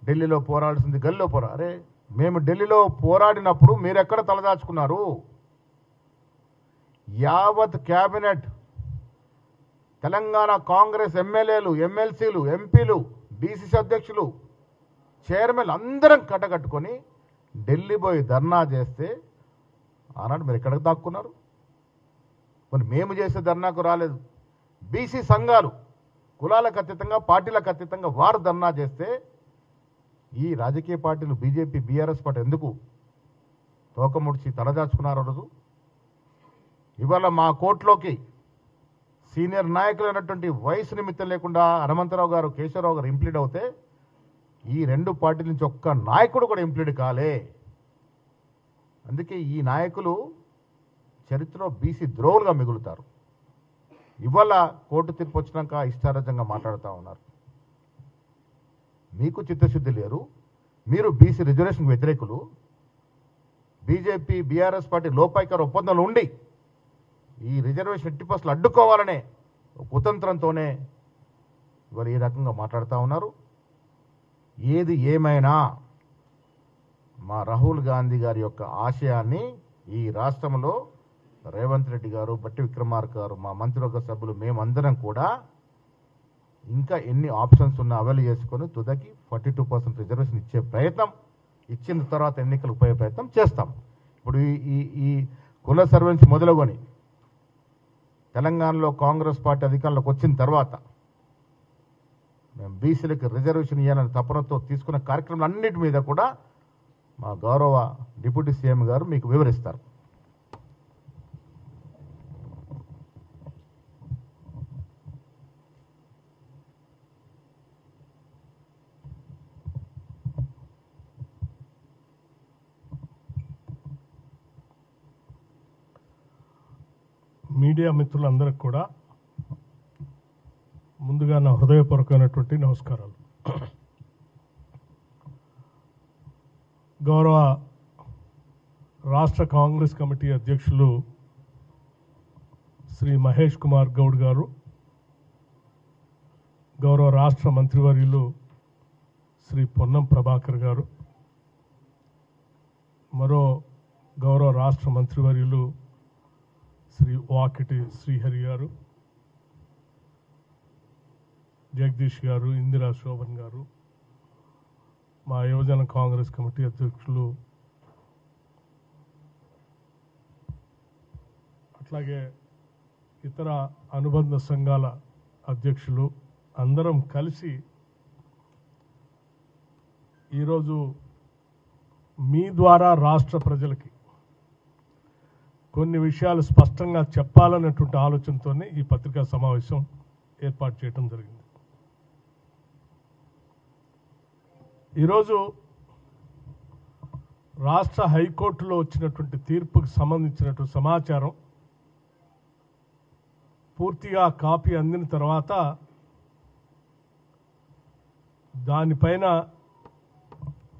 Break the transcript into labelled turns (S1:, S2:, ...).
S1: ఢిల్లీలో పోరాడాల్సింది గల్లీలో అరే మేము ఢిల్లీలో పోరాడినప్పుడు మీరెక్కడ తలదాచుకున్నారు? యావత్ క్యాబినెట్, తెలంగాణ కాంగ్రెస్ ఎమ్మెల్యేలు, ఎమ్మెల్సీలు, ఎంపీలు, డీసీసీ అధ్యక్షులు, చైర్మన్ అందరం కట్టకట్టుకొని ఢిల్లీ పోయి ధర్నా చేస్తే ఆనాడు మీరు ఎక్కడికి దాక్కున్నారు? మరి మేము చేసే ధర్నాకు రాలేదు. బీసీ సంఘాలు కులాలకు అతీతంగా, పార్టీలకు అతీతంగా వారు ధర్నా చేస్తే ఈ రాజకీయ పార్టీలు బీజేపీ, బీఆర్ఎస్ పార్టీ ఎందుకు తోకముడిచి తలదాచుకున్నారు? రోజు ఇవాళ మా కోర్టులోకి సీనియర్ నాయకులైనటువంటి వయసు నిమిత్తం లేకుండా హనుమంతరావు గారు, కేశవరావు గారు ఇంప్లీడ్ అవుతే ఈ రెండు పార్టీల నుంచి ఒక్క నాయకుడు కూడా ఇంప్లీడ్ కాలే. అందుకే ఈ నాయకులు చరిత్రలో బీసీ ద్రోవులుగా మిగులుతారు. ఇవాళ కోర్టు తీర్పు వచ్చినాక ఇష్టారాజ్యంగా మాట్లాడుతూ ఉన్నారు. మీకు చిత్తశుద్ధి లేరు, మీరు బీసీ రిజర్వేషన్కి వ్యతిరేకులు. బీజేపీ, బీఆర్ఎస్ పార్టీ లోపాయికార ఒప్పందాలు ఉండి ఈ రిజర్వేషన్ 80% అడ్డుకోవాలనే కుతంత్రంతోనే ఇవాళ ఈ రకంగా మాట్లాడుతూ ఉన్నారు. ఏది ఏమైనా మా రాహుల్ గాంధీ గారి యొక్క ఆశయాన్ని ఈ రాష్ట్రంలో రేవంత్ రెడ్డి గారు, బట్టి విక్రమార్క గారు, మా మంత్రివర్గ సభ్యులు, మేమందరం కూడా ఇంకా ఎన్ని ఆప్షన్స్ ఉన్నా అవైల్ చేసుకొని తుదకి 42% రిజర్వేషన్ ఇచ్చే ప్రయత్నం, ఇచ్చిన తర్వాత ఎన్నికలకు పోయే ప్రయత్నం చేస్తాం. ఇప్పుడు ఈ కుల సర్వే నుంచి మొదలుకొని తెలంగాణలో కాంగ్రెస్ పార్టీ అధికారంలోకి వచ్చిన తర్వాత మేము బీసీలకు రిజర్వేషన్ ఇవ్వాలని తపనతో తీసుకున్న కార్యక్రమాలన్నిటి మీద కూడా మా గౌరవ డిప్యూటీ సీఎం గారు మీకు వివరిస్తారు.
S2: మీడియా మిత్రులందరికీ కూడా ముందుగా నా హృదయపూర్వకమైనటువంటి నమస్కారాలు. గౌరవ రాష్ట్ర కాంగ్రెస్ కమిటీ అధ్యక్షులు శ్రీ మహేష్ కుమార్ గౌడ్ గారు, గౌరవ రాష్ట్ర మంత్రివర్యులు శ్రీ పొన్నం ప్రభాకర్ గారు, మరో గౌరవ రాష్ట్ర మంత్రివర్యులు శ్రీ వాకిటి శ్రీహరి గారు, జగదీష్ గారు, ఇందిరా శోభన్ గారు, మా యువజన కాంగ్రెస్ కమిటీ అధ్యక్షులు, అట్లాగే ఇతర అనుబంధ సంఘాల అధ్యక్షులు అందరం కలిసి ఈరోజు మీ ద్వారా రాష్ట్ర ప్రజలకి కొన్ని విషయాలు స్పష్టంగా చెప్పాలన్నటువంటి ఆలోచనతోనే ఈ పత్రికా సమావేశం ఏర్పాటు చేయడం జరిగింది. ఈరోజు రాష్ట్ర హైకోర్టులో వచ్చినటువంటి తీర్పుకు సంబంధించినటువంటి సమాచారం పూర్తిగా కాపీ అందిన తర్వాత దానిపైన